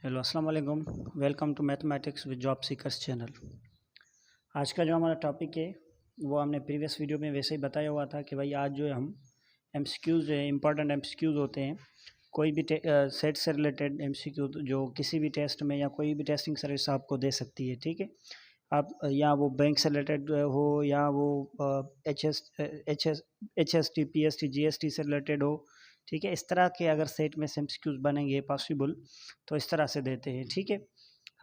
Hello अस्सलाम वालेकुम। Welcome to mathematics with job seekers channel. आज का जो हमारा टॉपिक है वो हमने प्रीवियस वीडियो में वैसे ही बताया हुआ था कि भाई आज जो है हम एमसीक्यूज़ है, इंपॉर्टेंट एमसीक्यूज़ होते हैं, कोई भी सेट से रिलेटेड एमसीक्यू जो किसी भी टेस्ट में या कोई भी टेस्टिंग सर्विस आपको दे सकती है, ठीक है। आप या वो बैंक से रिलेटेड हो या वो H S T P S T G S T से रिलेटेड हो, ठीक है। इस तरह के अगर सेट में एमसीक्यूज़ बनेंगे पॉसिबल तो इस तरह से देते हैं, ठीक है।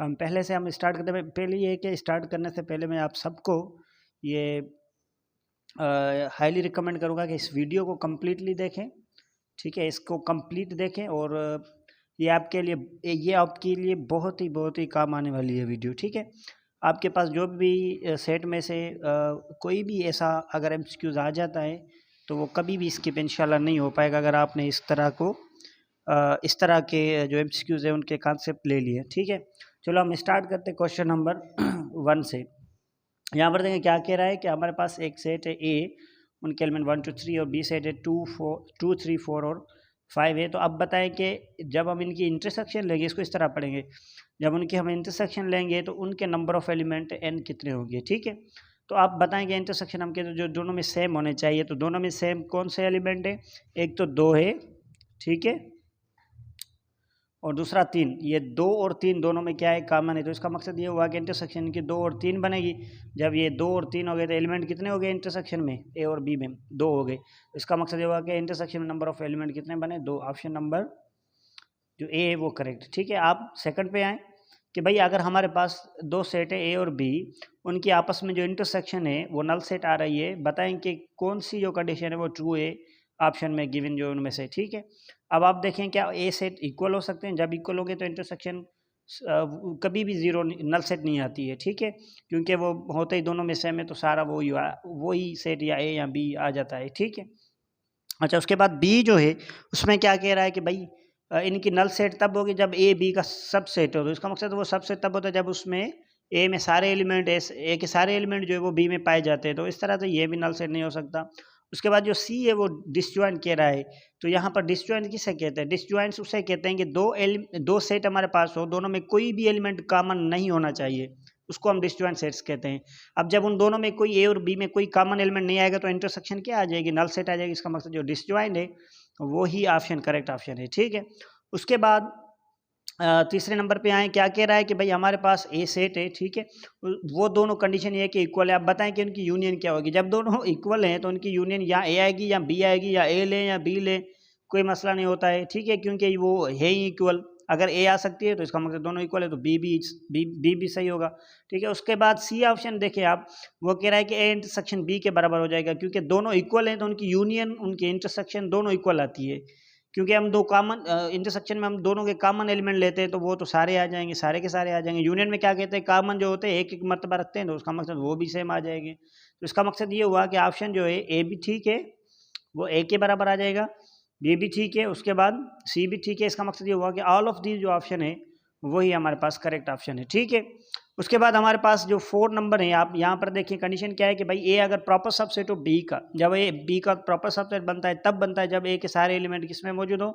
हम स्टार्ट करते हैं। पहले ये है कि स्टार्ट करने से पहले मैं आप सबको ये हाईली रिकमेंड करूँगा कि इस वीडियो को कम्प्लीटली देखें, ठीक है। इसको कंप्लीट देखें और ये आपके लिए बहुत ही काम आने वाली है वीडियो, ठीक है। आपके पास जो भी सेट में से कोई भी ऐसा अगर एमसीक्यूज़ आ जाता है तो वो कभी भी स्किप इंशाल्लाह नहीं हो पाएगा अगर आपने इस तरह के जो एमसीक्यूज़ है उनके कॉन्सेप्ट ले लिए, ठीक है। चलो हम स्टार्ट करते हैं क्वेश्चन नंबर 1 से। यहाँ पर देखें क्या कह रहा है कि हमारे पास एक सेट है ए, उनके एलिमेंट 1 2 3 और बी सेट है 2 3 4 और 5 है। तो अब बताएं कि जब हम इनकी इंटरसेक्शन लेंगे, इसको इस तरह पढ़ेंगे, जब उनकी हम इंटरसेक्शन लेंगे तो उनके नंबर ऑफ एलिमेंट एन कितने होंगे, ठीक है। तो आप बताएंगे इंटरसेक्शन हम कहते जो दोनों में सेम होने चाहिए, तो दोनों में सेम कौन से एलिमेंट है? एक तो 2 है, ठीक है, और दूसरा 3। ये 2 और 3 दोनों में क्या है? कॉमन है। तो इसका मकसद ये हुआ कि इंटरसेक्शन की 2 और 3 बनेगी। जब ये 2 और 3 हो गए तो एलिमेंट कितने हो गए इंटरसेक्शन में? ए और बी में 2 हो गए। तो इसका मकसद ये हुआ कि इंटरसेक्शन में नंबर ऑफ एलिमेंट कितने बने? 2। ऑप्शन नंबर जो ए है वो करेक्ट, ठीक है। आप सेकंड पे आए कि भाई अगर हमारे पास 2 सेट है ए और बी, उनकी आपस में जो इंटरसेक्शन है वो नल सेट आ रही है, बताएं कि कौन सी जो कंडीशन है वो ट्रू है ऑप्शन में गिवन जो उनमें से, ठीक है। अब आप देखें क्या ए सेट इक्वल हो सकते हैं? जब इक्वल हो गए तो इंटरसेक्शन कभी भी जीरो नल सेट नहीं आती है, ठीक है, क्योंकि वो होते ही दोनों में सेम है तो सारा वही सेट या ए या बी आ जाता है, ठीक है। अच्छा, उसके बाद बी जो है उसमें क्या कह रहा है कि भाई इनकी नल सेट तब होगी जब ए बी का सब सेट हो। तो इसका मकसद वो सब सेट तब होता है जब उसमें ए में सारे एलिमेंट ए के सारे एलिमेंट जो है वो बी में पाए जाते हैं। तो इस तरह से ये भी नल सेट नहीं हो सकता। उसके बाद जो सी है वो डिसजॉइंट कह रहा है। तो यहाँ पर डिसजॉइंट किसे कहते हैं? डिसजॉइंट उसे कहते हैं कि दो सेट हमारे पास हो, दोनों में कोई भी एलिमेंट कॉमन नहीं होना चाहिए, उसको हम डिसजॉइंट सेट्स कहते हैं। अब जब उन दोनों में कोई ए और बी में कोई कॉमन एलिमेंट नहीं आएगा तो इंटरसेक्शन क्या आ जाएगी? नल सेट आ जाएगी। इसका मतलब जो डिसजॉइंट है वो ही ऑप्शन करेक्ट ऑप्शन है, ठीक है। उसके बाद तीसरे नंबर पे आए, क्या कह रहा है कि भाई हमारे पास ए सेट है, ठीक है, वो दोनों कंडीशन ये है कि इक्वल है। आप बताएं कि उनकी यूनियन क्या होगी? जब दोनों इक्वल हैं तो उनकी यूनियन या ए आएगी या बी आएगी, या ए ले या बी ले, कोई मसला नहीं होता है, ठीक है, क्योंकि वो है ही इक्वल। अगर ए आ सकती है तो इसका मतलब दोनों इक्वल है तो बी भी सही होगा, ठीक है। उसके बाद सी ऑप्शन देखिए आप, वो कह रहा है कि ए इंटरसेक्शन बी के बराबर हो जाएगा, क्योंकि दोनों इक्वल हैं तो उनकी यूनियन उनकी इंटरसेक्शन दोनों इक्वल आती है। क्योंकि हम दो कॉमन इंटरसेक्शन में हम दोनों के कॉमन एलिमेंट लेते हैं तो वो तो सारे आ जाएंगे, सारे के सारे आ जाएंगे। यूनियन में क्या कहते हैं? कॉमन जो होते हैं एक एक मर्तबा रखते हैं तो उसका मकसद वो भी सेम आ जाएंगे। तो इसका मकसद ये हुआ कि ऑप्शन जो है ए भी ठीक है, वो ए के बराबर आ जाएगा, बी भी ठीक है, उसके बाद सी भी ठीक है। इसका मकसद ये हुआ कि ऑल ऑफ दीज जो ऑप्शन है वही हमारे पास करेक्ट ऑप्शन है, ठीक है। उसके बाद हमारे पास जो 4 नंबर है, आप यहाँ पर देखिए कंडीशन क्या है कि भाई ए अगर प्रॉपर सबसेट हो बी का, जब ए बी का प्रॉपर सबसेट बनता है तब बनता है जब ए के सारे एलिमेंट किसमें मौजूद हो?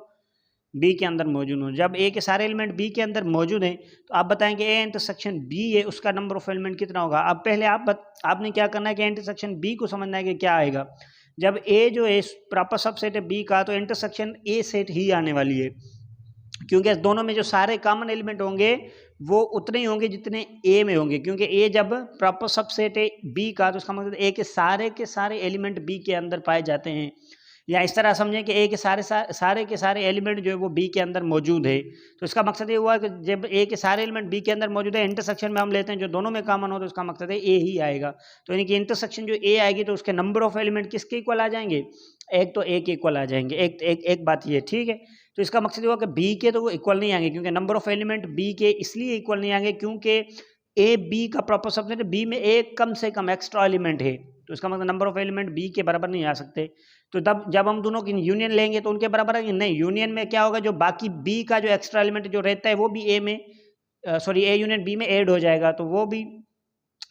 बी के अंदर मौजूद हो। जब ए के सारे एलिमेंट बी के अंदर मौजूद हैं तो आप बताएंगे ए इंटरसेक्शन बी है, उसका नंबर ऑफ एलिमेंट कितना होगा? अब पहले आपने क्या करना है कि इंटरसेक्शन बी को समझना है कि क्या आएगा। जब ए जो है प्रॉपर सबसेट है बी का तो इंटरसेक्शन ए सेट ही आने वाली है, क्योंकि दोनों में जो सारे कॉमन एलिमेंट होंगे वो उतने ही होंगे जितने ए में होंगे, क्योंकि ए जब प्रॉपर सबसेट है बी का तो उसका मतलब ए के सारे एलिमेंट बी के अंदर पाए जाते हैं। या इस तरह समझें कि ए के सारे एलिमेंट जो है वो बी के अंदर मौजूद है। तो इसका मकसद ये हुआ कि जब ए के सारे एलिमेंट बी के अंदर मौजूद है, इंटरसेक्शन में हम लेते हैं जो दोनों में कॉमन हो, तो इसका मकसद है ए ही आएगा। तो यानी कि इंटरसेक्शन जो ए आएगी तो उसके नंबर ऑफ एलिमेंट किसके इक्वल आ जाएंगे? एक तो ए के इक्वल आ जाएंगे। एक बात ये, ठीक है। तो इसका मकसद ये हुआ कि बी के तो वो इक्वल नहीं आएंगे, क्योंकि नंबर ऑफ एलिमेंट बी के इसलिए इक्वल नहीं आएंगे क्योंकि ए बी का प्रॉपर सबसेट है, बी में एक कम से कम एक्स्ट्रा एलिमेंट है, तो इसका मतलब नंबर ऑफ एलिमेंट बी के बराबर नहीं आ सकते। तो तब जब हम दोनों की यूनियन लेंगे तो उनके बराबर आएंगे नहीं। यूनियन में क्या होगा? जो बाकी बी का जो एक्स्ट्रा एलिमेंट जो रहता है वो भी ए में ए यूनियन बी में ऐड हो जाएगा, तो वो भी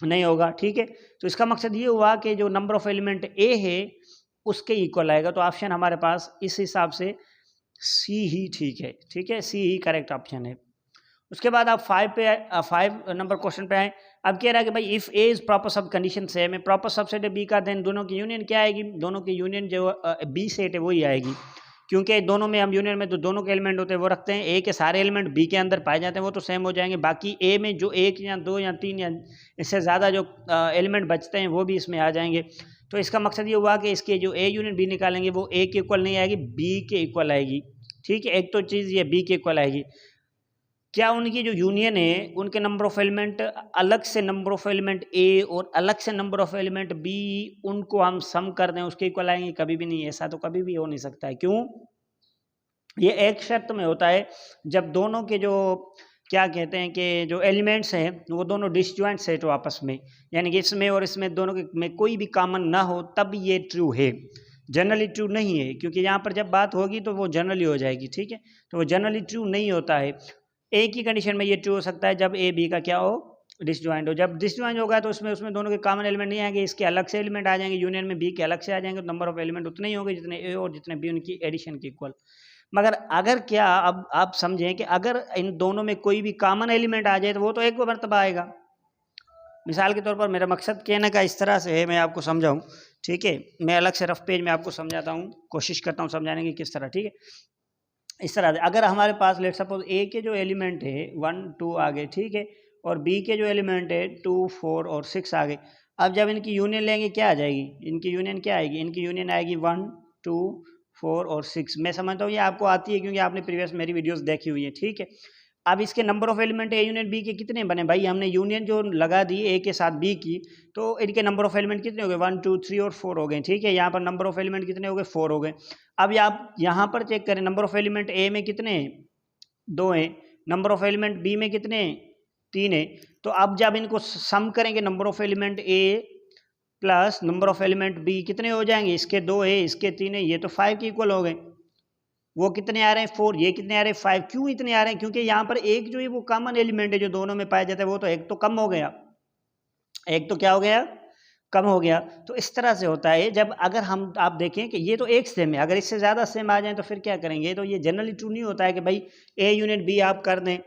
नहीं होगा, ठीक है। तो इसका मकसद ये हुआ कि जो नंबर ऑफ एलिमेंट ए है उसके इक्वल आएगा। तो ऑप्शन हमारे पास इस हिसाब से सी ही ठीक है, ठीक है, सी ही करेक्ट ऑप्शन है। उसके बाद आप 5 नंबर क्वेश्चन पे आए। अब कह रहा है कि भाई इफ़ ए इज़ प्रॉपर सब कंडीशन सेम है, प्रॉपर सबसेट है बी का, देन दोनों की यूनियन क्या आएगी? दोनों की यूनियन जो बी सेट है वही आएगी, क्योंकि दोनों में हम यूनियन में जो दोनों के एलिमेंट होते हैं वो रखते हैं। ए के सारे एलिमेंट बी के अंदर पाए जाते हैं, वो तो सेम हो जाएंगे। बाकी ए में जो 1 या 2 या 3 या इससे ज़्यादा जो एलिमेंट बचते हैं वो भी इसमें आ जाएंगे। तो इसका मकसद ये हुआ कि इसके जो ए यूनियन बी निकालेंगे वो ए के इक्वल नहीं आएगी, बी के इक्वल आएगी। ठीक है, एक तो चीज़ ये बी के इक्वल आएगी। क्या उनकी जो यूनियन है उनके नंबर ऑफ एलिमेंट, अलग से नंबर ऑफ एलिमेंट ए और अलग से नंबर ऑफ एलिमेंट बी, उनको हम सम कर दें उसके इक्वल आएंगे? कभी भी नहीं, ऐसा तो कभी भी हो नहीं सकता है। क्यों? ये एक शर्त में होता है, जब दोनों के जो क्या कहते हैं कि जो एलिमेंट्स हैं वो दोनों डिसजॉइंट सेट हो आपस में, यानी कि इसमें और इसमें दोनों के में कोई भी कॉमन ना हो, तब ये ट्रू है। जनरली ट्रू नहीं है, क्योंकि यहाँ पर जब बात होगी तो वो जनरली हो जाएगी। ठीक है, तो वो जनरली ट्रू नहीं होता है। एक ही कंडीशन में ये ट्रू हो सकता है, जब ए बी का क्या हो? डिसजॉइंट हो। जब डिसजॉइंट होगा तो उसमें उसमें दोनों के कॉमन एलिमेंट नहीं आएंगे, इसके अलग से एलिमेंट आ जाएंगे, यूनियन में बी के अलग से आ जाएंगे, तो नंबर ऑफ एलिमेंट उतने ही होंगे जितने ए और जितने बी, उनकी एडिशन के इक्वल। मगर अगर क्या, अब आप समझें कि अगर इन दोनों में कोई भी कॉमन एलिमेंट आ जाए तो वो तो एक मरतबा आएगा। मिसाल के तौर पर मेरा मकसद कहने का इस तरह से है, मैं आपको समझाऊं। ठीक है, मैं अलग से रफ पेज में आपको समझाता हूँ, कोशिश करता हूँ समझाने की किस तरह। ठीक है, इस तरह से अगर हमारे पास लेट सपोज ए के जो एलिमेंट है 1 2 आ गए, ठीक है, और बी के जो एलिमेंट है 2 4 और 6 आ गए। अब जब इनकी यूनियन लेंगे क्या आ जाएगी? इनकी यूनियन क्या आएगी? इनकी यूनियन आएगी 1 2 4 और 6। मैं समझता हूँ ये आपको आती है, क्योंकि आपने प्रीवियस मेरी वीडियोस देखी हुई है। ठीक है, अब इसके number of element A union B के कितने बने भाई? हमने यूनियन जो लगा दी ए के साथ बी की, तो इनके नंबर ऑफ एलिमेंट कितने हो गए? 1 2 3 और 4 हो गए। ठीक है, यहाँ पर नंबर ऑफ एलिमेंट कितने हो गए? 4 हो गए। अब आप यहाँ पर चेक करें, नंबर ऑफ एलिमेंट ए में कितने हैं? 2 हैं। नंबर ऑफ एलिमेंट बी में कितने हैं? 3 है। तो अब जब इनको सम करेंगे, number of element A plus number of element B, कितने हो जाएंगे? इसके 2 है, इसके 3 है, ये तो 5 के इक्वल हो गए। वो कितने आ रहे हैं? 4। ये कितने आ रहे हैं? 5। क्यों इतने आ रहे हैं? क्योंकि यहाँ पर एक जो है वो कॉमन एलिमेंट है जो दोनों में पाया जाता है, वो तो एक तो कम हो गया, एक तो क्या हो गया? कम हो गया। तो इस तरह से होता है। जब अगर हम आप देखें कि ये तो एक सेम है, अगर इससे ज़्यादा सेम आ जाए तो फिर क्या करेंगे? तो ये जनरली ट्रू नहीं होता है कि भाई ए यूनियन बी आप कर दें।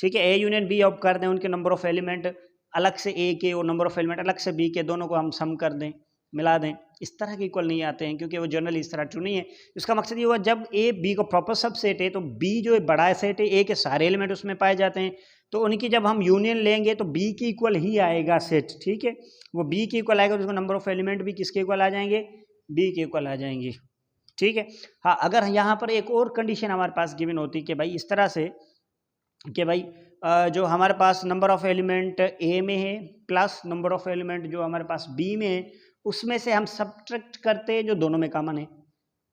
ठीक है, ए यूनियन बी आप कर दें, उनके नंबर ऑफ एलिमेंट अलग से ए के और नंबर ऑफ एलिमेंट अलग से बी के, दोनों को हम सम कर दें, मिला दें, इस तरह के इक्वल नहीं आते हैं, क्योंकि वो जनरली इस तरह ट्रू नहीं है। इसका मकसद ये हुआ, जब ए बी को प्रॉपर सब सेट है, तो बी जो है बड़ा सेट है, ए के सारे एलिमेंट उसमें पाए जाते हैं, तो उनकी जब हम यूनियन लेंगे तो बी के इक्वल ही आएगा सेट। ठीक है, वो बी के इक्वल आएगा, तो उसका नंबर ऑफ एलिमेंट भी किसके इक्वल आ जाएंगे? बी के इक्वल आ जाएंगे। ठीक है, हाँ, अगर यहाँ पर एक और कंडीशन हमारे पास गिवन होती कि भाई इस तरह से कि भाई जो हमारे पास नंबर ऑफ एलिमेंट ए में है प्लस नंबर ऑफ एलिमेंट जो हमारे पास बी में है, उसमें से हम सब्ट्रैक्ट करते हैं जो दोनों में कॉमन है।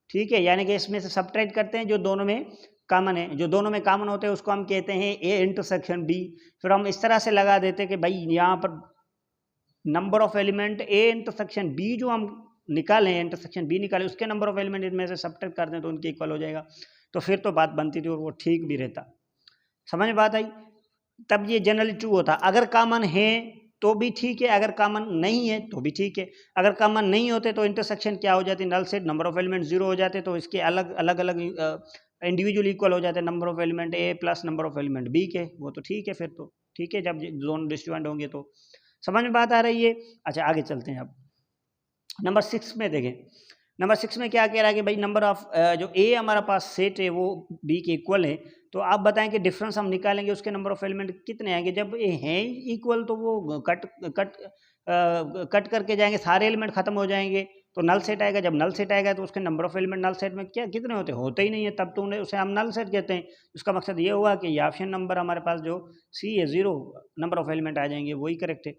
ठीक है, यानी कि इसमें से सब्ट्रैक्ट करते हैं जो दोनों में कॉमन है। जो दोनों में कॉमन होते हैं उसको हम कहते हैं ए इंटरसेक्शन बी। फिर हम इस तरह से लगा देते हैं कि भाई यहाँ पर number of element A intersection B जो हम निकालें, इंटरसेक्शन बी निकालें, उसके नंबर ऑफ एलिमेंट इनमें से सब्ट्रैक्ट कर दें तो उनके इक्वल हो जाएगा। तो फिर तो बात बनती थी और वो ठीक भी रहता। समझ में बात आई? तब ये जनरली ट्रू होता। अगर कॉमन है तो भी ठीक है, अगर कॉमन नहीं है तो भी ठीक है। अगर कॉमन नहीं होते तो इंटरसेक्शन क्या हो जाती? Null set, number of element 0 हो जाते, तो इसके अलग अलग अलग इंडिविजुअल इक्वल हो जाते, number of element A plus number of element B के, वो तो ठीक है फिर तो। ठीक है, जब दोनों डिस्ट्रीब्यूट होंगे तो। समझ में बात आ रही है? अच्छा, आगे चलते हैं। अब नंबर 6 में देखें। नंबर 6 में क्या कह रहा है कि भाई नंबर ऑफ जो ए हमारा पास सेट है वो बी के इक्वल है, तो आप बताएं कि डिफरेंस हम निकालेंगे उसके नंबर ऑफ एलिमेंट कितने आएंगे? जब ये हैं इक्वल तो वो कट करके जाएंगे, सारे एलिमेंट खत्म हो जाएंगे, तो नल सेट आएगा। जब नल सेट आएगा तो उसके number of element null set में क्या कितने होते ही नहीं है, तब तो उसे हम नल सेट कहते हैं। उसका मकसद ये हुआ कि ये ऑप्शन नंबर हमारे पास जो सी है 0 नंबर ऑफ एलिमेंट आ जाएंगे, वही करेक्ट है।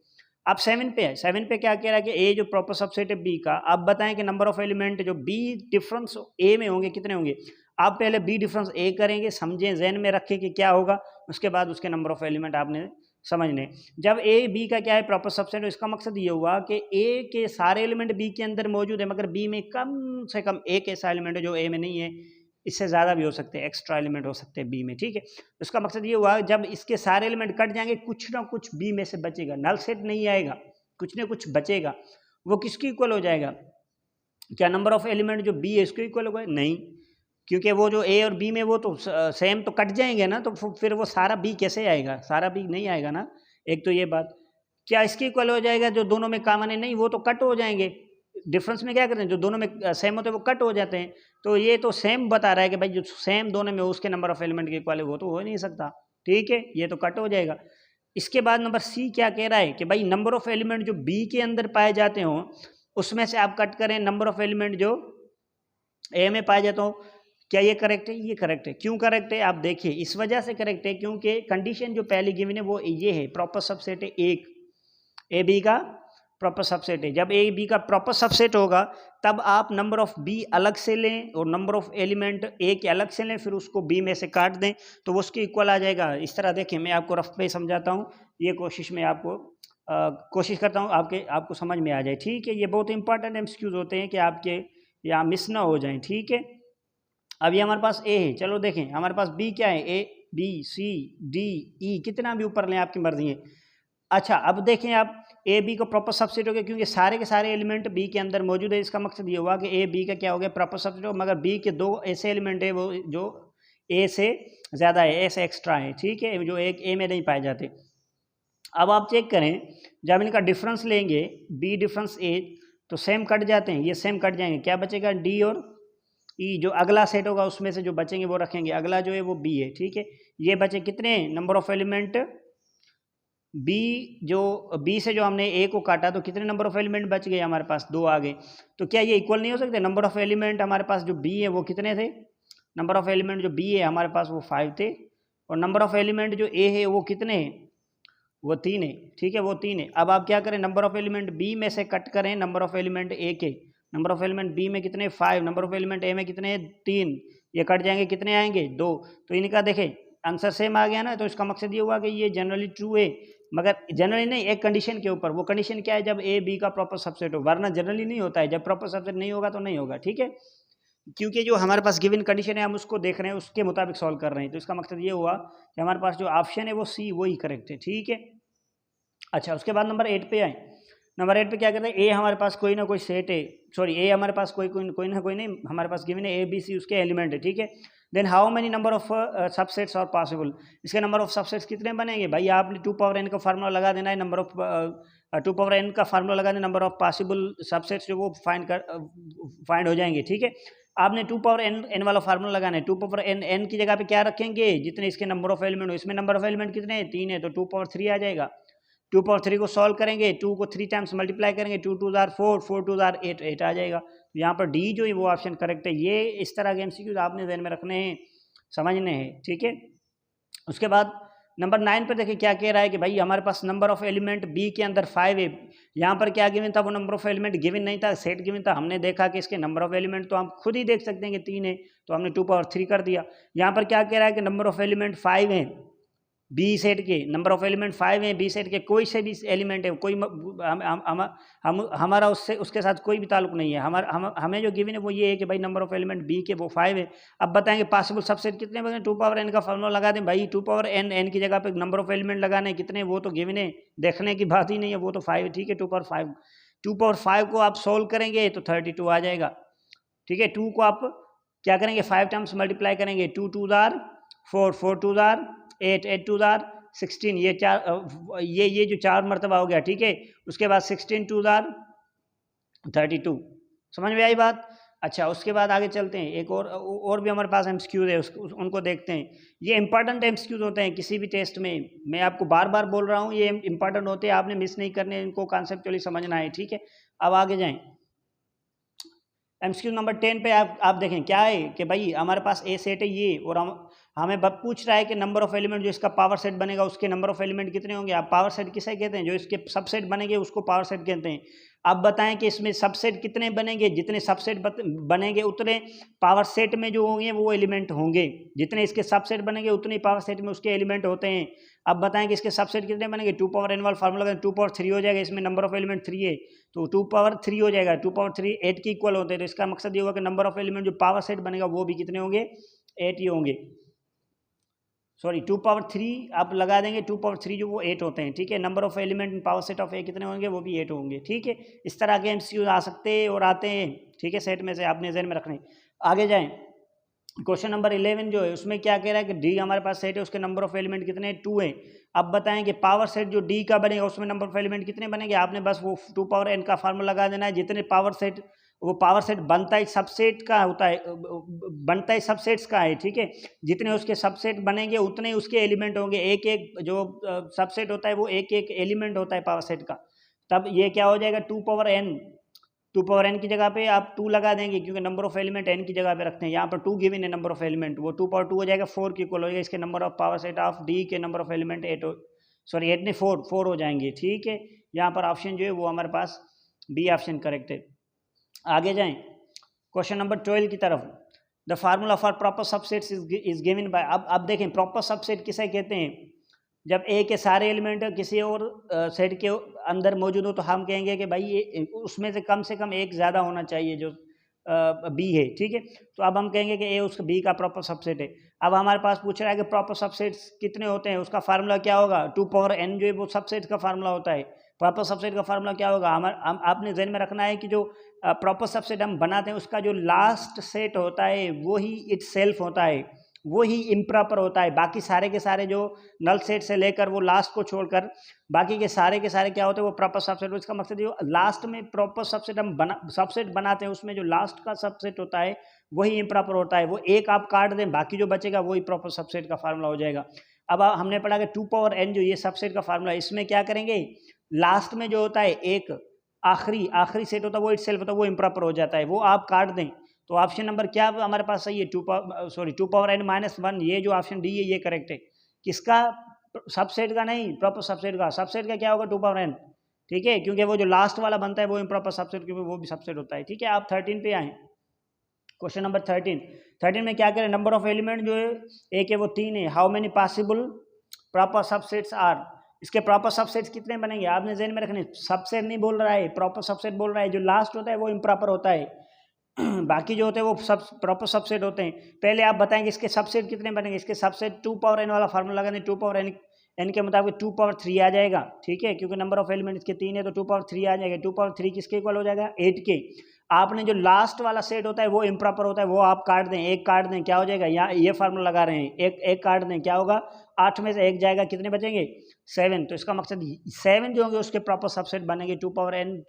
अब 7 पे है। 7 पे क्या कह रहा है कि ए जो प्रॉपर सबसेट है बी का, आप बताएं कि नंबर ऑफ एलिमेंट जो बी डिफरेंस ए में होंगे कितने होंगे? आप पहले बी डिफरेंस ए करेंगे, समझें, जहन में रखें कि क्या होगा, उसके बाद उसके नंबर ऑफ एलिमेंट आपने समझने। जब ए बी का क्या है प्रॉपर सबसेट, इसका मकसद ये हुआ कि ए के सारे एलिमेंट बी के अंदर मौजूद है, मगर बी में कम से कम एक ऐसा एलिमेंट है जो ए में नहीं है, इससे ज़्यादा भी हो सकते हैं, एक्स्ट्रा एलिमेंट हो सकते हैं बी में। ठीक है, उसका मकसद ये हुआ जब इसके सारे एलिमेंट कट जाएंगे, कुछ ना कुछ बी में से बचेगा, नल सेट नहीं आएगा, कुछ ना कुछ बचेगा। वो किसके इक्वल हो जाएगा? क्या नंबर ऑफ एलिमेंट जो बी है इसको इक्वल होगा? नहीं, क्योंकि वो जो ए और बी में वो तो सेम तो कट जाएंगे ना, तो फिर वो सारा बी कैसे आएगा, सारा बी नहीं आएगा ना। एक तो ये बात, क्या इसके इक्वल हो जाएगा जो दोनों में कॉमन है, नहीं वो तो कट हो जाएंगे। डिफरेंस में क्या करते हैं, जो दोनों में सेम होते हैं वो कट हो जाते हैं। तो ये तो सेम बता रहा है कि भाई जो सेम दोनों में उसके नंबर ऑफ एलिमेंट के इक्वल है वो तो हो नहीं सकता, ठीक है, ये तो कट हो जाएगा। इसके बाद नंबर सी क्या कह रहा है कि भाई नंबर ऑफ एलिमेंट जो बी के अंदर पाए जाते हो उसमें से आप कट करें नंबर ऑफ एलिमेंट जो ए में पाए जाते हो। क्या ये करेक्ट है? ये करेक्ट है। क्यों करेक्ट है आप देखिए, इस वजह से करेक्ट है क्योंकि कंडीशन जो पहली गिवन है वो ये है, प्रॉपर सबसेट है एक, ए बी का प्रॉपर सबसेट है। जब ए बी का प्रॉपर सबसेट होगा तब आप नंबर ऑफ बी अलग से लें और नंबर ऑफ एलिमेंट ए के अलग से लें, फिर उसको बी में से काट दें तो वो उसके इक्वल आ जाएगा। इस तरह देखें, मैं आपको रफ पे समझाता हूँ, ये कोशिश में आपको कोशिश करता हूँ आपको समझ में आ जाए, ठीक है। ये बहुत इंपॉर्टेंट एमसीक्यूज होते हैं कि आपके यहाँ मिस ना हो जाएं, ठीक है। अब ये हमारे पास ए है, चलो देखें हमारे पास बी क्या है, A B C D E, कितना भी ऊपर लें आपकी मर्जी है। अच्छा अब देखें आप, ए बी को प्रॉपर सबसेट हो गया क्योंकि सारे के सारे एलिमेंट बी के अंदर मौजूद है। इसका मकसद ये हुआ कि ए बी का क्या हो गया, प्रॉपर सबसेट हो, मगर बी के दो ऐसे एलिमेंट है वो जो ए से ज़्यादा है, ए से एक्स्ट्रा है, ठीक है, जो एक ए में नहीं पाए जाते। अब आप चेक करें, जब इनका डिफरेंस लेंगे बी डिफरेंस ए तो सेम कट जाते हैं, ये सेम कट जाएंगे, क्या बचेगा, डी और ई। जो अगला सेट होगा उसमें से जो बचेंगे वो रखेंगे, अगला जो है वो बी है, ठीक है। ये बचे कितने नंबर ऑफ एलिमेंट बी, जो बी से जो हमने ए को काटा तो कितने नंबर ऑफ एलिमेंट बच गए हमारे पास, दो आ गए। तो क्या ये इक्वल नहीं हो सकते? नंबर ऑफ एलिमेंट हमारे पास जो बी है वो कितने थे, नंबर ऑफ एलिमेंट जो बी है हमारे पास वो 5 थे, और नंबर ऑफ एलिमेंट जो ए है वो कितने हैं, वो 3 है, ठीक है, वो 3 है। अब आप क्या करें, नंबर ऑफ एलिमेंट बी में से कट करें नंबर ऑफ एलिमेंट ए के। नंबर ऑफ एलिमेंट बी में कितने, 5, नंबर ऑफ एलिमेंट ए में कितने, 3, ये कट जाएंगे, कितने आएंगे, 2। तो इनका देखें आंसर सेम आ गया ना। तो इसका मकसद ये हुआ कि ये जनरली ट्रू है, मगर जनरली नहीं, एक कंडीशन के ऊपर। वो कंडीशन क्या है, जब ए बी का प्रॉपर सबसेट हो, वरना जनरली नहीं होता है, जब प्रॉपर सबसेट नहीं होगा तो नहीं होगा, ठीक है। क्योंकि जो हमारे पास गिवन कंडीशन है हम उसको देख रहे हैं, उसके मुताबिक सॉल्व कर रहे हैं। तो इसका मकसद ये हुआ कि हमारे पास जो ऑप्शन है वो सी, वही करेक्ट है, ठीक है। अच्छा उसके बाद नंबर 8 पे आए। नंबर 8 पे क्या कहते हैं, ए हमारे पास कोई ना कोई सेट है, सॉरी ए हमारे पास कोई ना कोई नहीं, हमारे पास गिवन है ए बी सी, उसके एलिमेंट है, ठीक है। Then how many number of subsets are possible, इसके नंबर ऑफ सबसेट्स कितने बनेंगे, भाई आपने 2 पावर n का फार्मूला लगा देना है, नंबर ऑफ 2 पावर n का फार्मूला लगा देना, नंबर ऑफ पॉसिबल सबसेट्स जो वो फाइंड हो जाएंगे, ठीक है। आपने 2 पावर n वाला फार्मूला लगाना है, 2 पावर n की जगह पे क्या रखेंगे, जितने इसके नंबर ऑफ एलिमेंट हो, इसमें नंबर ऑफ एलिमेंट कितने हैं, 3 है, तो 2 पावर 3 आ जाएगा। 2 पावर 3 को सॉल्व करेंगे, 2 को 3 टाइम्स मल्टीप्लाई करेंगे, 2 2 जार 4, 4 2 जार 8, 8 आ जाएगा। यहाँ पर डी जो है वो ऑप्शन करेक्ट है। ये इस तरह के एमसीक्यूज आपने ध्यान में रखने हैं, समझने हैं, ठीक है। उसके बाद नंबर 9 पर देखिए क्या कह रहा है कि भाई हमारे पास नंबर ऑफ एलिमेंट बी के अंदर 5 है। यहाँ पर क्या गिवन था, वो नंबर ऑफ एलिमेंट गिवन नहीं था, सेट गिवन था। हमने देखा कि इसके नंबर ऑफ एलिमेंट तो हम खुद ही देख सकते हैं कि 3 है, तो हमने 2 पावर 3 कर दिया। यहाँ पर क्या कह रहा है कि नंबर ऑफ एलिमेंट 5 है, बी सेट के नंबर ऑफ एलिमेंट 5 हैं, बी सेट के कोई से भी एलिमेंट है, कोई हमारा उसके साथ कोई भी ताल्लुक नहीं है। हमें जो गिवन है वो ये है कि भाई नंबर ऑफ एलिमेंट बी के वो 5 है। अब बताएंगे पॉसिबल सबसेट कितने बने, 2 पावर n का फार्मूला लगा दें भाई, 2 पावर n की जगह पे नंबर ऑफ एलिमेंट लगाने कितने, वो तो गिवन है, देखने की बात ही नहीं है, वो तो 5 है, ठीक है। 2 पावर 5, 2 पावर 5 को आप सोल्व करेंगे तो 32 आ जाएगा, ठीक है। 2 को आप क्या करेंगे, 5 टाइम्स मल्टीप्लाई करेंगे, 2 2 जार 4, 4 2 जार 8, 8 2 जार 16, ये ये जो 4 मरतबा हो गया, ठीक है। उसके बाद 16 2 जार 32, समझ में आई बात। अच्छा उसके बाद आगे चलते हैं, एक और भी हमारे पास एमसीक्यूज है, उनको देखते हैं। ये इंपॉर्टेंट एमसीक्यूज होते हैं किसी भी टेस्ट में, मैं आपको बार बार बोल रहा हूँ, ये इंपॉर्टेंट होते हैं, आपने मिस नहीं करने, इनको कॉन्सेप्चुअली समझना है, ठीक है। अब आगे जाएं, एमसीक्यू नंबर 10 पे आप देखें क्या है कि भाई हमारे पास ए सेट है ये, और हमें पूछ रहा है कि नंबर ऑफ एलिमेंट जो इसका पावर सेट बनेगा उसके नंबर ऑफ एलिमेंट कितने होंगे। आप पावर सेट किसे कहते हैं, जो इसके सबसेट बनेंगे उसको पावर सेट कहते हैं। आप बताएं कि इसमें सबसेट कितने बनेंगे, जितने सबसेट बनेंगे उतने पावर सेट में जो होंगे वो एलिमेंट होंगे, जितने इसके सबसेट बनेंगे उतने पावर सेट में उसके एलिमेंट होते हैं। अब बताएं कि इसके सबसेट कितने बनेंगे, 2 पावर n वाला फार्मूला 2 पावर 3 हो जाएगा, इसमें नंबर ऑफ एलिमेंट 3 है तो 2 पावर 3 हो जाएगा, 2 पावर 3 8 के इक्वल होते हैं। तो इसका मकसद ये होगा कि नंबर ऑफ एलिमेंट जो पावर सेट बनेगा वो भी कितने होंगे, 8 ही होंगे। सॉरी 2 पावर 3 आप लगा देंगे, 2 पावर 3 जो वो 8 होते हैं, ठीक है। Number of element in power set of A कितने होंगे, वो भी 8 होंगे, ठीक है। इस तरह के एमसीक्यू आ सकते हैं और आते हैं, ठीक है, सेट में से आपने ज़हन में रखने। आगे जाएं, क्वेश्चन नंबर 11 जो है उसमें क्या कह रहा है कि डी हमारे पास सेट है, उसके नंबर ऑफ एलिमेंट कितने हैं, 2 है। अब बताएं कि पावर सेट जो डी का बनेगा उसमें नंबर ऑफ एलिमेंट कितने बनेंगे, आपने बस वो 2 पावर n का फार्मूला लगा देना है। जितने पावर सेट, वो पावर सेट बनता ही सबसेट का होता है, बनता ही सबसेट्स का है, ठीक है। जितने उसके सबसेट बनेंगे उतने ही उसके एलिमेंट होंगे। एक एक जो सबसेट होता है वो एक एक एलिमेंट होता है पावर सेट का। तब ये क्या हो जाएगा, 2 पावर n, 2 पावर n की जगह पे आप 2 लगा देंगे क्योंकि नंबर ऑफ एलिमेंट n की जगह पे रखते हैं। यहाँ पर 2 गिवन है नंबर ऑफ एलिमेंट, वो 2 पावर 2 हो जाएगा, 4 की इक्वल हो जाएगा इसके number of power set of D के नंबर ऑफ एलिमेंट 8 सॉरी 8 नहीं 4 हो जाएंगे, ठीक है। यहाँ पर ऑप्शन जो है वो हमारे पास बी ऑप्शन करेक्ट है। आगे जाएं क्वेश्चन नंबर 12 की तरफ। The formula for proper subsets is given by, अब देखें प्रॉपर सबसेट किसे कहते हैं, जब ए के सारे एलिमेंट किसी और सेट के अंदर मौजूद हो तो हम कहेंगे कि भाई ये उसमें से कम एक ज़्यादा होना चाहिए जो बी है, ठीक है। तो अब हम कहेंगे कि ए उसका बी का प्रॉपर सबसेट है। अब हमारे पास पूछ रहा है कि प्रॉपर सबसेट्स कितने होते हैं, उसका फार्मूला क्या होगा, 2 पावर n जो है वो सबसेट का फार्मूला होता है। प्रॉपर सबसेट का फार्मूला क्या होगा, आपने ध्यान में रखना है कि जो प्रॉपर सबसेट हम बनाते हैं उसका जो लास्ट सेट होता है वो ही इटसेल्फ होता है, वो ही इम्प्रॉपर होता है। बाकी सारे के सारे जो नल सेट से लेकर वो लास्ट को छोड़कर बाकी के सारे क्या होते हैं वो प्रॉपर सबसेट। इसका मकसद जो लास्ट में प्रॉपर सबसेट हम सबसेट बनाते हैं उसमें जो लास्ट का सबसेट होता है वही इम्प्रॉपर होता है। वो एक आप काट दें बाकी जो बचेगा वही प्रॉपर सबसेट का फार्मूला हो जाएगा। अब हमने पढ़ा कि 2 पावर n जो ये सबसेट का फार्मूला, इसमें क्या करेंगे, लास्ट में जो होता है एक आखिरी सेट होता है वो इटसेल्फ होता है, वो इम्प्रॉपर हो जाता है, वो आप काट दें। तो ऑप्शन नंबर क्या हमारे पास सही है, 2 पावर n माइनस 1, ये जो ऑप्शन डी है ये करेक्ट है। किसका, सबसेट का नहीं, प्रॉपर सबसेट का। सबसेट का क्या होगा, 2 पावर n, ठीक है, क्योंकि वो जो लास्ट वाला बनता है वो इम्प्रॉपर सबसेट, क्योंकि वो भी सबसेट होता है, ठीक है। आप 13 पे आए, क्वेश्चन नंबर 13 में क्या करें, नंबर ऑफ एलिमेंट जो है एक है वो 3 है। How many possible proper subsets are, इसके प्रॉपर सबसेट्स कितने बनेंगे आपने ज़हन में रखने। सबसेट नहीं बोल रहा है, प्रॉपर सबसेट बोल रहा है। जो लास्ट होता है वो इम्प्रॉपर होता है बाकी जो होते हैं वो सब प्रॉपर सबसेट होते हैं। पहले आप बताएंगे इसके सबसेट कितने बनेंगे। इसके सबसेट 2 पावर n वाला फार्मूला लगाने, 2 पावर n के मुताबिक 2 पावर 3 आ जाएगा, ठीक है, क्योंकि नंबर ऑफ एलिमेंट इसके 3 है तो 2 पावर 3 आ जाएगा। 2 पावर 3 किसके इक्वल हो जाएगा, 8 के। आपने जो लास्ट वाला सेट होता है वो इम्प्रॉपर होता है, वो आप काट दें, एक काट दें, क्या हो जाएगा, यहाँ ये फार्मूला लगा रहे हैं, एक काट दें, क्या होगा, 8 में से 1 जाएगा, कितने बचेंगे, 7। तो इसका मकसद 7 जो होंगे उसके प्रॉपर सबसेट बनेंगे 2 power n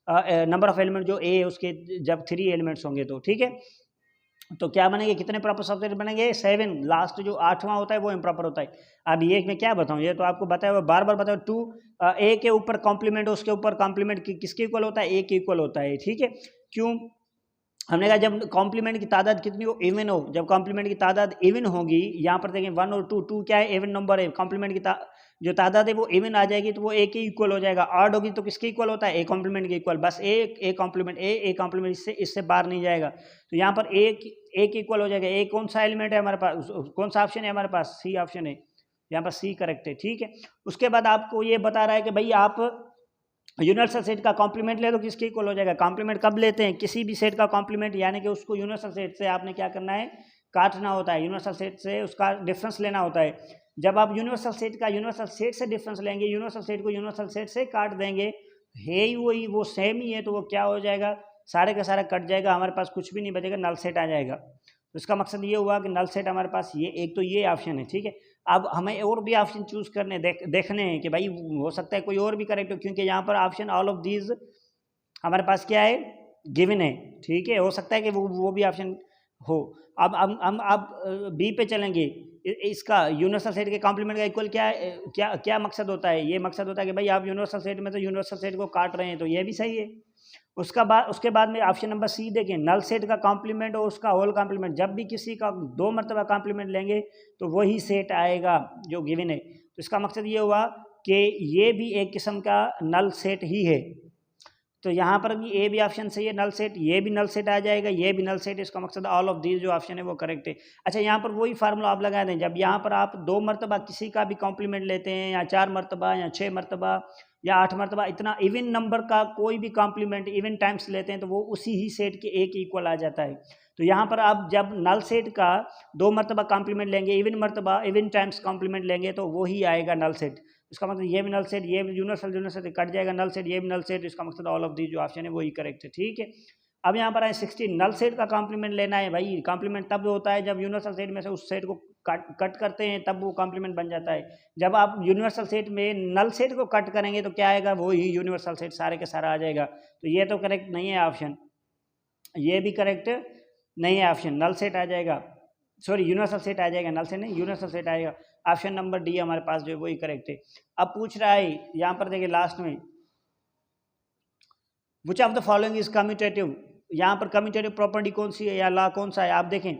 number of element जो ए है उसके जब 3 एलिमेंट्स होंगे तो, ठीक है। तो क्या बनेंगे, कितने प्रॉपर सबसेट बनेंगे, 7। लास्ट जो 8वां होता है वो इम्प्रॉपर होता है। अब ये मैं क्या बताऊं, ये तो आपको बताया हुआ, बार बार बताओ। 2 ए के ऊपर कॉम्प्लीमेंट, उसके ऊपर कॉम्प्लीमेंट किसके इक्वल होता है, ए के इक्वल होता है, ठीक है। क्यों, हमने कहा जब कॉम्प्लीमेंट की तादाद कितनी हो, इवन हो। जब कॉम्प्लीमेंट की तादाद इवन होगी, यहाँ पर देखें 1 और 2 क्या है, इवन नंबर है। कॉम्प्लीमेंट की जो तादाद है वो इवन आ जाएगी तो वो ए के इक्वल हो जाएगा। ऑड होगी तो किसके इक्वल होता है, ए कॉम्प्लीमेंट के इक्वल, बस ए कॉम्प्लीमेंट, ए कॉम्प्लीमेंट, इससे बाहर नहीं जाएगा। तो यहाँ पर ए के इक्वल हो जाएगा। ए कौन सा एलिमेंट है हमारे पास, कौन सा ऑप्शन है हमारे पास, सी ऑप्शन है, यहाँ पर सी करेक्ट है, ठीक है। उसके बाद आपको ये बता रहा है कि भाई आप यूनिवर्सल सेट का कॉम्प्लीमेंट ले तो किसके इक्वल हो जाएगा। कॉम्प्लीमेंट कब लेते हैं, किसी भी सेट का कॉम्प्लीमेंट, यानी कि उसको यूनिवर्सल सेट से आपने क्या करना है, काटना होता है। यूनिवर्सल सेट से उसका डिफरेंस लेना होता है। जब आप यूनिवर्सल सेट से डिफरेंस लेंगे, यूनिवर्सल सेट को यूनिवर्सल सेट से काट देंगे, है ही वही, वो सेम ही है, तो वो क्या हो जाएगा, सारे का सारा कट जाएगा, हमारे पास कुछ भी नहीं बचेगा, नल सेट आ जाएगा। तो इसका मकसद ये हुआ कि नल सेट हमारे पास ये एक तो ये ऑप्शन है, ठीक है। अब हमें और भी ऑप्शन चूज करने देखने हैं कि भाई हो सकता है कोई और भी करेक्ट हो, क्योंकि यहाँ पर ऑप्शन ऑल ऑफ दीज हमारे पास क्या है, गिवन है, ठीक है। हो सकता है कि वो भी ऑप्शन हो। अब हम बी पे चलेंगे। इसका यूनिवर्सल सेट के कॉम्प्लीमेंट का इक्वल क्या है, क्या मकसद होता है, ये मकसद होता है कि भाई आप यूनिवर्सल सेट में तो यूनिवर्सल सेट को काट रहे हैं, तो ये भी सही है। उसके बाद में ऑप्शन नंबर सी देखें, नल सेट का कॉम्प्लीमेंट और उसका होल कॉम्प्लीमेंट, जब भी किसी का 2 मरतबा कॉम्प्लीमेंट लेंगे तो वही सेट आएगा जो गिवन है। तो इसका मकसद ये हुआ कि ये भी एक किस्म का नल सेट ही है। तो यहाँ पर भी ए भी ऑप्शन सही है, नल सेट, ये भी नल सेट आ जाएगा, ये भी नल सेट है। इसका मकसद ऑल ऑफ दीज जो ऑप्शन है वो करेक्ट है। अच्छा, यहाँ पर वही फार्मूला आप लगा दें, जब यहाँ पर आप 2 मरतबा किसी का भी कॉम्प्लीमेंट लेते हैं, या 4 मरतबा, या 6 मरतबा, या 8 मरतबा, इतना इवन नंबर का कोई भी कॉम्प्लीमेंट इवन टाइम्स लेते हैं तो वो उसी ही सेट के ए के इक्वल आ जाता है। तो यहाँ पर आप जब नल सेट का 2 मरतबा कॉम्प्लीमेंट लेंगे, इवन टाइम्स कॉम्प्लीमेंट लेंगे, तो वही आएगा नल सेट। इसका मतलब ये भी नल सेट, ये भी यूनिवर्सल कट जाएगा, नल सेट, ये भी नल सेट। इसका मकसद ऑल ऑफ दी जो ऑप्शन है वही करेक्ट है, ठीक है। अब यहाँ पर आए 60 नल सेट का कॉम्प्लीमेंट लेना है भाई। कॉम्प्लीमेंट तब होता है जब यूनिवर्सल सेट में से उस सेट को कट करते हैं, तब वो कॉम्प्लीमेंट बन जाता है। जब आप यूनिवर्सल सेट में नल सेट को कट करेंगे तो क्या आएगा, वो ही यूनिवर्सल सेट सारे के सारा आ जाएगा। तो ये तो करेक्ट नहीं है ऑप्शन, ये भी करेक्ट नहीं है ऑप्शन। नल सेट आ जाएगा, सॉरी यूनिवर्सल सेट आ जाएगा, नल सेट नहीं यूनिवर्सल सेट आएगा। ऑप्शन नंबर डी हमारे पास जो है वही करेक्ट है। अब पूछ रहा है यहाँ पर देखिए लास्ट में, which of the following is commutative. यहाँ पर कम्यूटेटिव प्रॉपर्टी कौन सी है या लॉ कौन सा है, आप देखें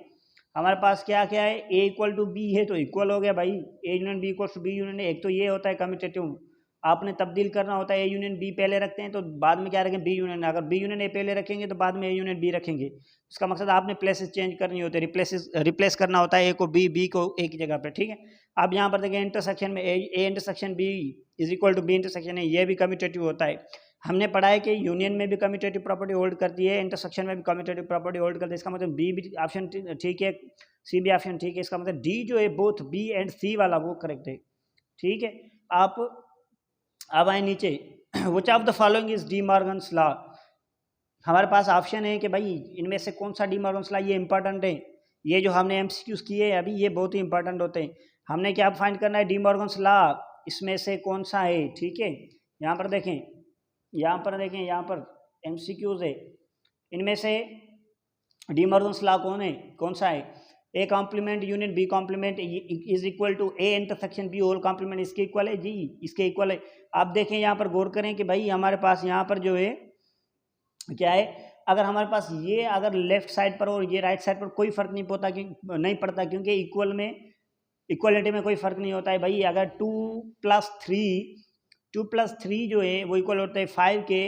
हमारे पास क्या क्या है, ए इक्वल टू बी है तो इक्वल हो गया भाई, A union B equal to B union A. एक तो ये होता है कम्यूटेटिव, आपने तब्दील करना होता है, ए यूनियन बी पहले रखते हैं तो बाद में क्या रखें, बी यूनियन। अगर बी यूनियन ए पहले रखेंगे तो बाद में ए यूनियन बी रखेंगे। इसका मकसद आपने प्लेसेस चेंज करनी होती है, रिप्लेस करना होता है ए को बी को एक जगह पे, ठीक है। अब यहाँ पर देखिए इंटरसेक्शन में A intersection B is equal to B intersection A, ये भी कम्यूटेटिव होता है। हमने पढ़ा है कि यूनियन में भी कम्यूटेटिव प्रॉपर्टी होल्ड करती है, इंटरसेक्शन में भी कम्यूटेटिव प्रॉपर्टी होल्ड करती है। इसका मतलब बी भी ऑप्शन ठीक है, सी भी ऑप्शन ठीक है। इसका मतलब डी जो है बोथ बी एंड सी वाला वो करेक्ट है, ठीक है। आप अब आए नीचे, which of the following is D Morgan's law. हमारे पास ऑप्शन है कि भाई इनमें से कौन सा डी मॉर्गन्स लॉ, ये इंपॉर्टेंट है। ये जो हमने एमसीक्यूज किए हैं अभी, ये बहुत ही इंपॉर्टेंट होते हैं। हमने क्या फाइंड करना है, डी मॉर्गन्स लॉ इसमें से कौन सा है, ठीक है। यहाँ पर देखें, यहाँ पर एमसीक्यूज है, इनमें से डी मॉर्गन्स लॉ कौन सा है, A complement union B complement is equal to A intersection B whole complement, इसके इक्वल है जी, इसके इक्वल है। आप देखें यहाँ पर गौर करें कि भाई हमारे पास यहाँ पर जो है क्या है, अगर हमारे पास ये अगर लेफ्ट साइड पर और ये राइट साइड पर कोई फर्क नहीं पड़ता क्योंकि इक्वल में इक्वलिटी में कोई फर्क नहीं होता है भाई। अगर 2+3 जो है वो इक्वल होता है 5 के,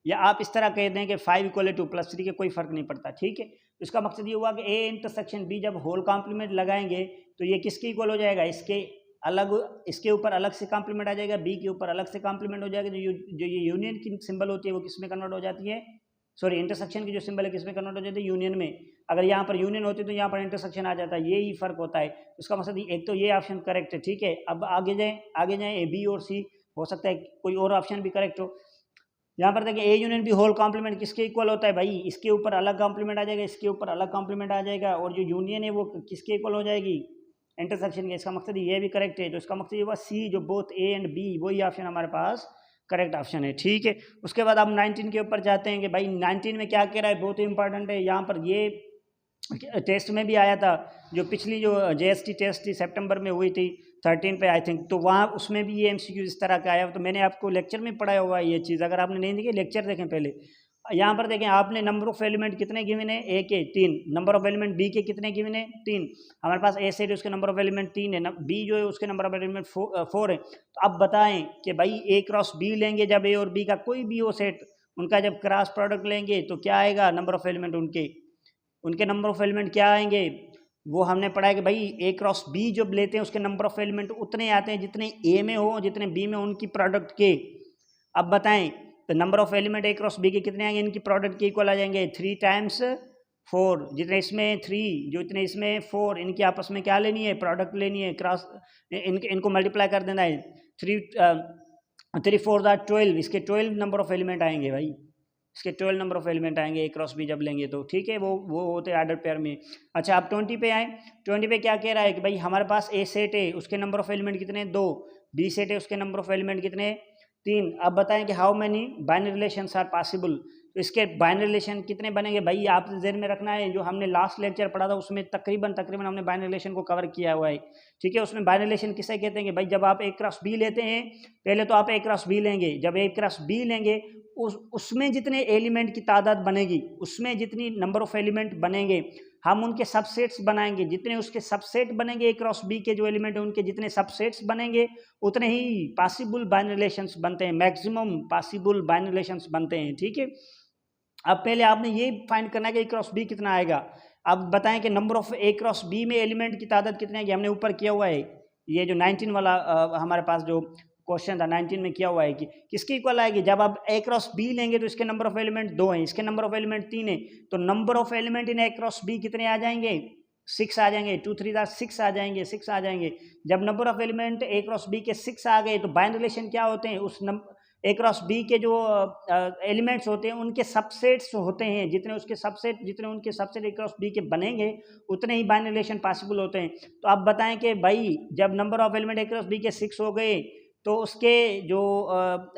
या आप इस तरह कह दें कि 5 इक्वल टू 2+3 के, कोई फर्क नहीं पड़ता, ठीक है। तो इसका मकसद ये हुआ कि ए इंटरसेक्शन बी जब होल कॉम्प्लीमेंट लगाएंगे तो ये किसके इक्वल हो जाएगा, इसके ऊपर अलग से कॉम्प्लीमेंट आ जाएगा, बी के ऊपर अलग से कॉम्प्लीमेंट हो जाएगा। जो ये यूनियन की सिंबल होती है वो किस में कन्वर्ट हो जाती है, सॉरी इंटरसेक्शन की जो सिंबल है किस में कन्वर्ट हो जाती है, यूनियन में। अगर यहाँ पर यूनियन होती है तो यहाँ पर इंटरसेक्शन आ जाता है, ये ही फर्क होता है। उसका मकसद एक तो ये ऑप्शन करेक्ट है, ठीक है। अब आगे जाएँ ए बी और सी, हो सकता है कोई और ऑप्शन भी करेक्ट हो। यहाँ पर देखिए A union B whole complement किसके इक्वल होता है भाई, इसके ऊपर अलग कॉम्प्लीमेंट आ जाएगा, इसके ऊपर अलग कॉम्प्लीमेंट आ जाएगा, और जो यूनियन है वो किसके इक्वल हो जाएगी, इंटरसेक्शन के। इसका मकसद ये भी करेक्ट है, तो इसका मकसद ये हुआ सी जो बोथ ए एंड बी, वही ऑप्शन हमारे पास करेक्ट ऑप्शन है, ठीक है। उसके बाद आप 19 के ऊपर जाते हैं कि भाई 19 में क्या कह रहा है, बहुत ही इंपॉर्टेंट है। यहाँ पर ये टेस्ट में भी आया था, जो पिछली जो JST टेस्ट थी सितंबर में हुई थी 13 पे आई थिंक, तो वहाँ उसमें भी ये MCQ इस तरह का आया। तो मैंने आपको लेक्चर में पढ़ाया हुआ है ये चीज़, अगर आपने नहीं देखी लेक्चर देखें पहले। यहाँ पर देखें, आपने नंबर ऑफ एलिमेंट कितने गिवन है, ए के 3, नंबर ऑफ एलिमेंट बी के कितने गिवन है, 3। हमारे पास ए सेट उसके नंबर ऑफ एलिमेंट 3 है, बी जो है उसके नंबर ऑफ एलिमेंट 4 है। तो अब बताएं कि भाई ए क्रॉस बी लेंगे जब ए और बी का कोई भी हो सेट, उनका जब क्रॉस प्रोडक्ट लेंगे तो क्या आएगा, नंबर ऑफ एलिमेंट उनके नंबर ऑफ एलिमेंट क्या आएंगे, वो हमने पढ़ा है कि भाई ए क्रॉस बी जब लेते हैं उसके नंबर ऑफ एलिमेंट उतने आते हैं जितने ए में हो, जितने बी में, उनकी प्रोडक्ट के। अब बताएं तो number of element A cross B के कितने आएंगे, इनकी प्रोडक्ट के इक्वल आ जाएंगे 3 टाइम्स 4, जितने इसमें 3 जो इतने इसमें 4, इनकी आपस में क्या लेनी है, प्रोडक्ट लेनी है, क्रॉस इनको मल्टीप्लाई कर देना है। 3 4 12, इसके 12 नंबर ऑफ एलिमेंट आएंगे भाई, इसके 12 नंबर ऑफ एलिमेंट आएंगे ए क्रॉस बी जब लेंगे तो, ठीक है। वो होते हैं आर्डर पेयर में। अच्छा आप 20 पे आए, 20 पे क्या कह रहा है कि भाई हमारे पास ए सेट है उसके नंबर ऑफ एलिमेंट कितने, 2, बी सेट है उसके नंबर ऑफ एलिमेंट कितने, 3। अब बताएं कि how many binary relations are possible. तो इसके बाइनरी रिलेशन कितने बनेंगे भाई, आप ज़हन में रखना है, जो हमने लास्ट लेक्चर पढ़ा था उसमें तकरीबन हमने बाइनरी रिलेशन को कवर किया हुआ है, ठीक है। उसमें बाइनरी रिलेशन किसे कहते हैं कि भाई जब आप ए क्रॉस बी लेते हैं, पहले तो आप ए क्रॉस बी लेंगे, जब ए क्रॉस बी लेंगे उसमें जितने एलिमेंट की तादाद बनेगी, उसमें जितनी नंबर ऑफ एलिमेंट बनेंगे, हम उनके सबसेट्स बनाएंगे, जितने उसके सबसेट बनेंगे ए क्रॉस बी के जो एलिमेंट है उनके जितने सबसेट्स बनेंगे उतने ही पॉसिबल बाइनरी रिलेशंस बनते हैं, मैक्सिमम पॉसिबल बाइनरी रिलेशंस बनते हैं, ठीक है। अब पहले आपने ये फाइंड करना है कि ए क्रॉस बी कितना आएगा। अब बताएं कि number of A cross B में एलिमेंट की तादाद कितनी आएगी, हमने ऊपर किया हुआ है, ये जो 19 वाला हमारे पास जो क्वेश्चन था 19 में किया हुआ है कि किसकी इक्वल आएगी, जब आप ए क्रॉस बी लेंगे तो इसके नंबर ऑफ एलिमेंट 2 हैं, इसके नंबर ऑफ एलिमेंट 3 है, तो number of element in A cross B कितने आ जाएंगे, 6 आ जाएंगे, 2 3 6 आ जाएंगे, 6 आ जाएंगे। जब number of element A cross B के 6 आ गए तो बाइनरी रिलेशन क्या होते हैं, ए क्रॉस बी के जो एलिमेंट्स होते हैं उनके सबसेट्स होते हैं, जितने उनके सबसेट ए क्रॉस बी के बनेंगे उतने ही बाइनरी रिलेशन पॉसिबल होते हैं। तो आप बताएं कि भाई जब number of element A cross B के 6 हो गए तो उसके जो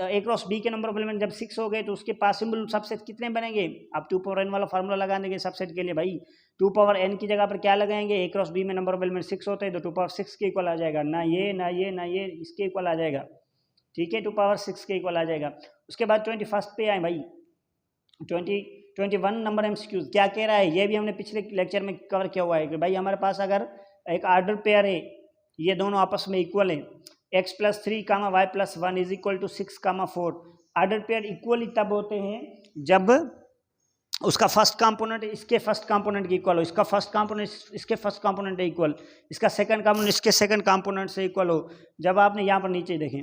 ए क्रॉस बी के नंबर ऑफ एलिमेंट जब 6 हो गए तो उसके पॉसिबल सबसेट कितने बनेंगे? आप 2 पावर n वाला फार्मूला लगा देंगे सबसेट के लिए। भाई 2 पावर n की जगह पर क्या लगाएंगे? ए क्रॉस बी में नंबर ऑफ एलिमेंट 6 होते हैं तो 2 पावर 6 के इक्वल आ जाएगा, ना ये इसके इक्वल आ जाएगा, ठीक है, 2 पावर 6 के इक्वल आ जाएगा। उसके बाद 21 पे आए भाई, 21 नंबर एमसीक्यूज क्या कह रहा है, ये भी हमने पिछले लेक्चर में कवर किया हुआ है कि भाई हमारे पास अगर एक आर्डर पेयर है, ये दोनों आपस में इक्वल है, x+3, y+1 is equal to 6, 4। Order pair equal तब होते हैं जब उसका फर्स्ट कंपोनेंट इसके फर्स्ट कंपोनेंट के इक्वल हो, इसका फर्स्ट कंपोनेंट इसके फर्स्ट कंपोनेंट से इक्वल, इसका सेकंड कंपोनेंट इसके सेकंड कंपोनेंट से इक्वल हो। जब आपने यहाँ पर नीचे देखें,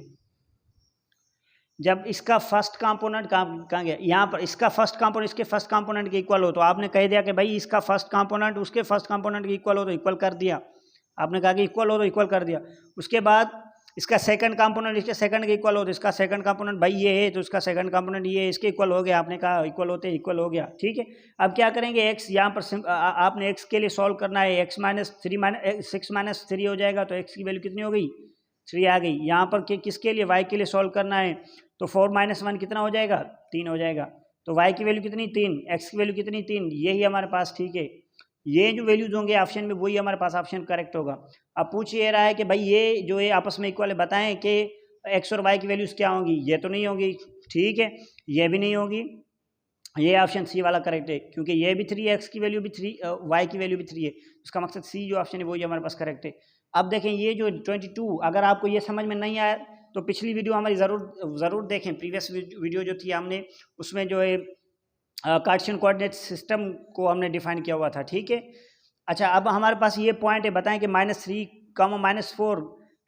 जब इसका फर्स्ट कंपोनेंट कहाँ गया, यहाँ पर इसका फर्स्ट कंपोनेंट इसके फर्स्ट कंपोनेंट के इक्वल हो, तो आपने कह दिया कि भाई इसका फर्स्ट कंपोनेंट उसके फर्स्ट कंपोनेंट के इक्वल हो तो इक्वल कर दिया, आपने कहा कि इक्वल हो तो इक्वल कर दिया। उसके बाद इसका सेकंड कंपोनेंट इसके सेकंड के इक्वल हो तो इसका सेकंड कंपोनेंट भाई ये है तो इसका सेकंड कंपोनेंट ये है, इसके इक्वल हो गया, आपने कहा इक्वल होते इक्वल हो गया, ठीक है। अब क्या करेंगे, x यहाँ पर आपने x के लिए सॉल्व करना है, x-6 - 3 हो जाएगा तो x की वैल्यू कितनी हो गई? 3 आ गई। यहाँ पर किसके लिए, y के लिए सॉल्व करना है तो 4 - 1 कितना हो जाएगा? 3 हो जाएगा। तो y की वैल्यू कितनी? 3, x की वैल्यू कितनी? 3, यही हमारे पास, ठीक है। ये जो वैल्यूज होंगे ऑप्शन में वही हमारे पास ऑप्शन करेक्ट होगा। अब पूछ ये रहा है कि भाई ये जो है आपस में इक्वल है, बताएं कि x और y की वैल्यूज क्या होंगी? ये तो नहीं होगी, ठीक है, ये भी नहीं होगी, ये ऑप्शन सी वाला करेक्ट है क्योंकि ये भी 3, x की वैल्यू भी 3, y की वैल्यू भी 3 है, उसका मकसद सी जो ऑप्शन है वही हमारे पास करेक्ट है। अब देखें ये जो 22, अगर आपको ये समझ में नहीं आया तो पिछली वीडियो हमारी ज़रूर देखें, प्रीवियस वीडियो जो थी हमने उसमें जो है कार्टेशियन कोऑर्डिनेट सिस्टम को हमने डिफाइन किया हुआ था, ठीक है। अच्छा, अब हमारे पास ये पॉइंट है, बताएं कि -3, -4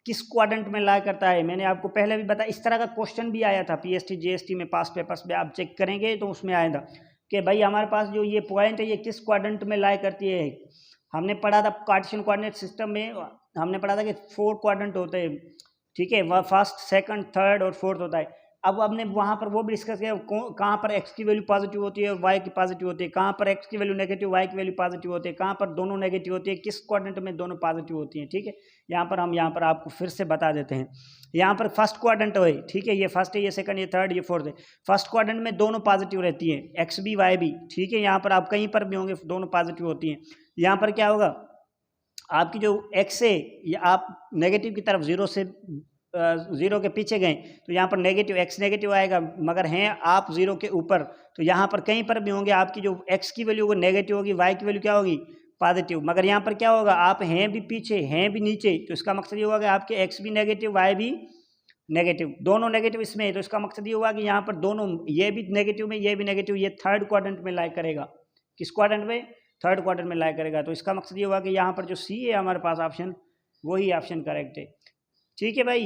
किस क्वाड्रेंट में लाई करता है। मैंने आपको पहले भी बताया, इस तरह का क्वेश्चन भी आया था पीएसटी जीएसटी में, पास पेपर्स में आप चेक करेंगे तो उसमें आया था कि भाई हमारे पास जो ये पॉइंट है ये किस क्वाड्रेंट में लाई करती है। हमने पढ़ा था कार्टेशियन कोऑर्डिनेट सिस्टम में, हमने पढ़ा था कि 4 क्वाड्रेंट होते हैं, ठीक है, वह फर्स्ट, सेकंड, थर्ड और फोर्थ होता है। अब हमने वहाँ पर वो भी डिस्कस किया कहाँ पर x की वैल्यू पॉजिटिव होती है और y की पॉजिटिव होती है, कहाँ पर x की वैल्यू नेगेटिव, y की वैल्यू पॉजिटिव होती है, कहाँ पर दोनों नेगेटिव होती है, किस क्वाड्रेंट में दोनों पॉजिटिव होती हैं, ठीक है। यहाँ पर आपको फिर से बता देते हैं। यहाँ पर फर्स्ट क्वाड्रेंट है, ठीक है, ये फर्स्ट है, ये सेकंड, ये थर्ड, ये फोर्थ है। फर्स्ट क्वाड्रेंट में दोनों पॉजिटिव रहती है, x भी y भी, ठीक है। यहाँ पर आप कहीं पर भी होंगे दोनों पॉजिटिव होती हैं। यहाँ पर क्या होगा, आपकी जो x है ये आप नेगेटिव की तरफ 0 के पीछे गए तो यहाँ पर नेगेटिव x नेगेटिव आएगा, मगर हैं आप 0 के ऊपर तो यहाँ पर कहीं पर भी होंगे आपकी जो x की वैल्यू होगी नेगेटिव होगी, y की वैल्यू क्या होगी? पॉजिटिव। मगर यहाँ पर क्या होगा, आप हैं भी पीछे हैं भी नीचे, तो इसका मकसद ये होगा कि आपके x भी नेगेटिव y भी नेगेटिव, दोनों नेगेटिव इसमें है, तो इसका मकसद ये होगा कि यहाँ पर दोनों, ये भी नेगेटिव में ये भी नेगेटिव, ये थर्ड क्वाड्रेंट में लाई करेगा। किस क्वाड्रेंट में? थर्ड क्वाड्रेंट में लाई करेगा। तो इसका मकसद ये होगा कि यहाँ पर जो सी है हमारे पास ऑप्शन, वही ऑप्शन करेक्ट है, ठीक है भाई।